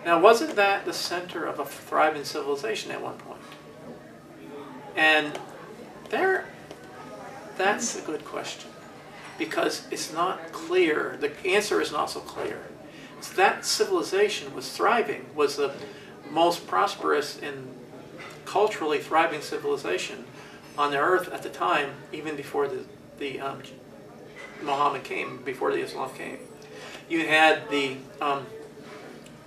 Now, wasn't that the center of a thriving civilization at one point? And that's a good question, because it's not clear. The answer is not so clear. So that civilization was thriving, was the most prosperous and culturally thriving civilization on the earth at the time, even before the Muhammad came, before the Islam came. You had the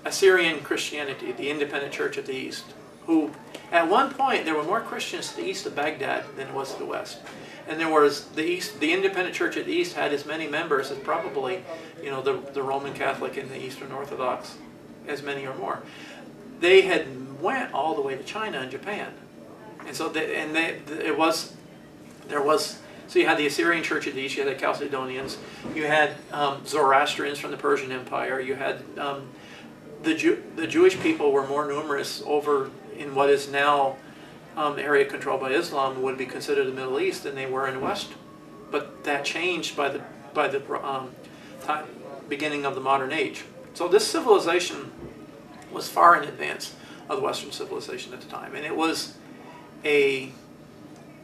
Assyrian Christianity, the independent church of the East, who at one point there were more Christians to the east of Baghdad than it was to the west. And there was the independent church of the East had as many members as probably, you know, the Roman Catholic and the Eastern Orthodox, as many or more. They had went all the way to China and Japan. And so so you had the Assyrian Church of the East, you had the Chalcedonians, you had Zoroastrians from the Persian Empire, you had the Jewish people were more numerous over in what is now area controlled by Islam, would be considered the Middle East, than they were in the West. But that changed by the beginning of the modern age. So this civilization was far in advance of the Western civilization at the time, and it was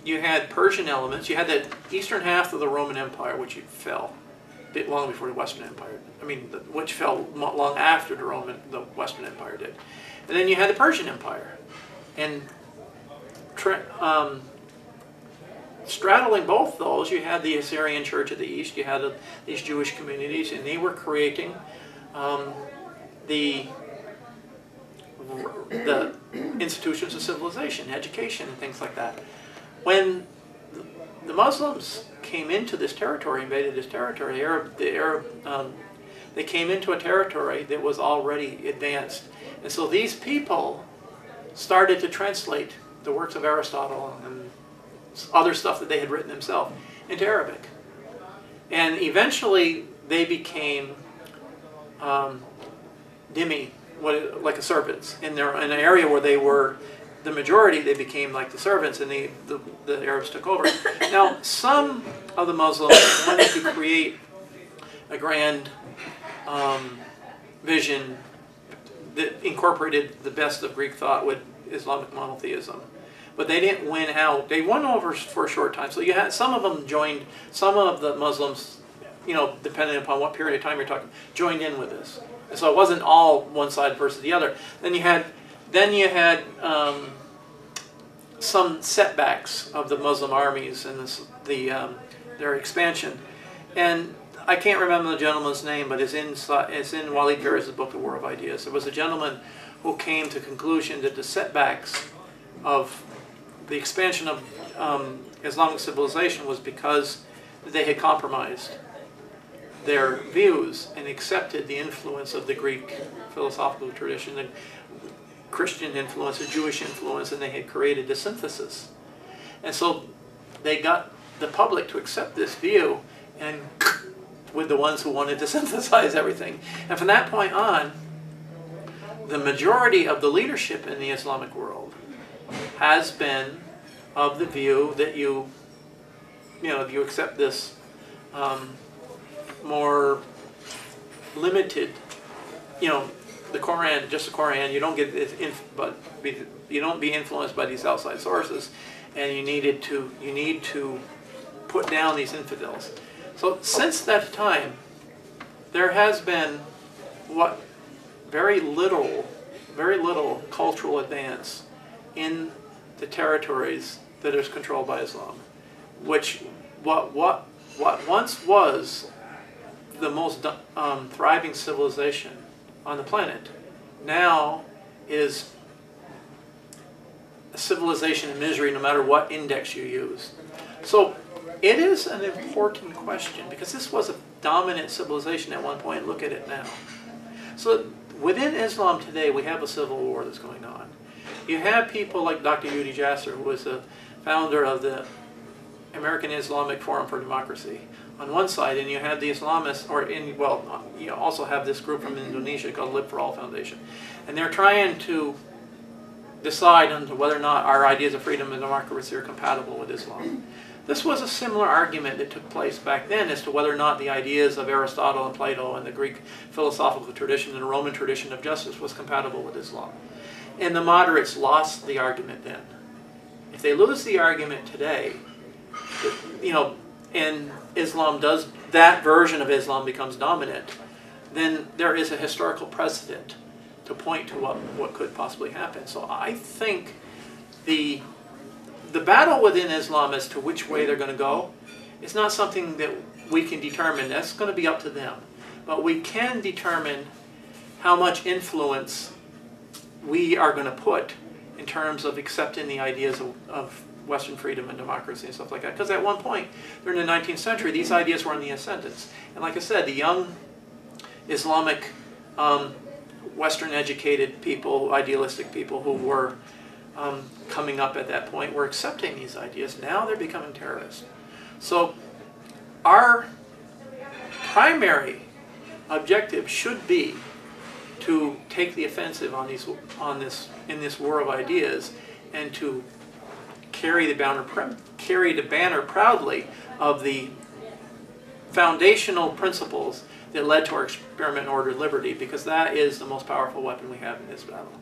you had Persian elements. You had the eastern half of the Roman Empire, which fell a bit long before the Western Empire. I mean, which fell long after the Western Empire did. And then you had the Persian Empire, and straddling both those, you had the Assyrian Church of the East. You had these Jewish communities, and they were creating the institutions of civilization, education, and things like that. When the Muslims came into this territory, invaded this territory, they came into a territory that was already advanced. And so these people started to translate the works of Aristotle and other stuff that they had written themselves into Arabic. And eventually they became dhimmi, like a servants. In an area where they were the majority, they became like the servants, and the Arabs took over. Now, some of the Muslims wanted to create a grand vision that incorporated the best of Greek thought with Islamic monotheism. But they didn't win out. They won over for a short time. So you had some of them joined, some of the Muslims, you know, depending upon what period of time you're talking, joined in with this. And so it wasn't all one side versus the other. Then you had some setbacks of the Muslim armies and their expansion. And I can't remember the gentleman's name, but it's in Walid Pires' book, The War of Ideas. There was a gentleman who came to the conclusion that the setbacks of the expansion of Islamic civilization was because they had compromised their views and accepted the influence of the Greek philosophical tradition, the Christian influence, the Jewish influence, and they had created a synthesis. And so they got the public to accept this view, and with the ones who wanted to synthesize everything. And from that point on, the majority of the leadership in the Islamic world has been of the view that you accept this more limited, the Quran, just the Quran. You don't get you don't be influenced by these outside sources, and you need to put down these infidels. So since that time, there has been very little cultural advance in the territories that is controlled by Islam, which what once was the most thriving civilization on the planet now is a civilization in misery, no matter what index you use. So it is an important question, because this was a dominant civilization at one point. Look at it now. So within Islam today, we have a civil war that's going on. You have people like Dr. Udi Jasser, who was the founder of the American Islamic Forum for Democracy, on one side, and you have the Islamists, you also have this group from Indonesia called Live for All Foundation. And they're trying to decide on whether or not our ideas of freedom and democracy are compatible with Islam. This was a similar argument that took place back then as to whether or not the ideas of Aristotle and Plato and the Greek philosophical tradition and the Roman tradition of justice was compatible with Islam. And the moderates lost the argument then. If they lose the argument today, you know, and Islam does, that version of Islam becomes dominant, then there is a historical precedent to point to what could possibly happen. So I think the battle within Islam as to which way they're going to go is not something that we can determine. That's going to be up to them. But we can determine how much influence we are going to put in terms of accepting the ideas of Western freedom and democracy and stuff like that. Because at one point, during the 19th century, these ideas were in the ascendance. And like I said, the young Islamic, Western-educated people, idealistic people who were coming up at that point were accepting these ideas. Now they're becoming terrorists. So our primary objective should be to take the offensive in this war of ideas, and to carry the banner proudly of the foundational principles that led to our experiment in ordered liberty, because that is the most powerful weapon we have in this battle.